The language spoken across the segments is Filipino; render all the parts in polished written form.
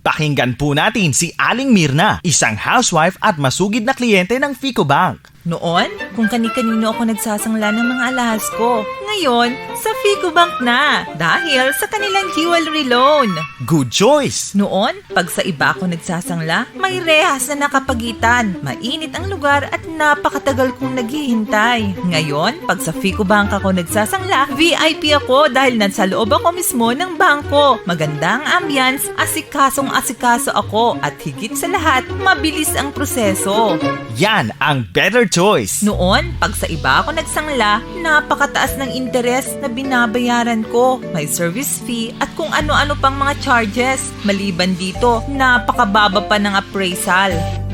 Pakinggan po natin si Aling Mirna, isang housewife at masugid na kliyente ng Ficobank. Noon, kung kani-kanino ako nagsasangla ng mga alahas ko. Ngayon, sa Ficobank na dahil sa kanilang jewelry loan. Good choice! Noon, pag sa iba ako nagsasangla, may rehas na nakapagitan. Mainit ang lugar at napakatagal kong naghihintay. Ngayon, pag sa Ficobank ako nagsasangla, VIP ako dahil nasa loob ako mismo ng bangko. Magandang ambience, asikasong-asikaso ako at higit sa lahat, mabilis ang proseso. Yan ang better choice! Noon, pag sa iba ako nagsangla, napakataas ng interes na binabayaran ko. May service fee at kung ano-ano pang mga charges. Maliban dito, napakababa pa ng appraisal.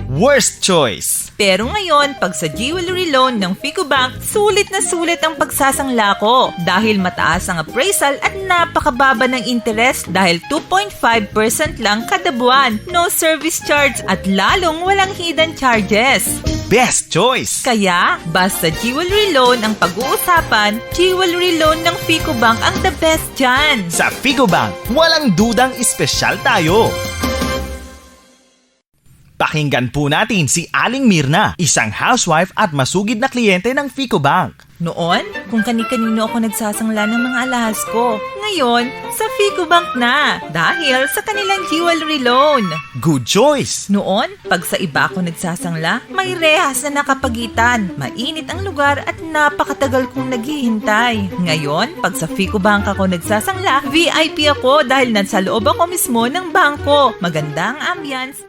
Worst choice! Pero ngayon, pag sa jewelry loan ng Ficobank, sulit na sulit ang pagsasangla ko dahil mataas ang appraisal at napakababa ng interest dahil 2.5% lang kada buwan, no service charge at lalong walang hidden charges. Best choice! Kaya, basta jewelry loan ang pag-uusapan, jewelry loan ng Ficobank ang the best dyan. Sa Ficobank, walang dudang espesyal tayo. Pakinggan po natin si Aling Mirna, isang housewife at masugid na kliyente ng Ficobank. Noon, kung kani-kanino ako nagsasangla ng mga alahas ko. Ngayon, sa Ficobank na dahil sa kanilang jewelry loan. Good choice! Noon, pag sa iba ako nagsasangla, may rehas na nakapagitan. Mainit ang lugar at napakatagal kong naghihintay. Ngayon, pag sa Ficobank ako nagsasangla, VIP ako dahil nasa loob ako mismo ng bangko. Magandang ambience,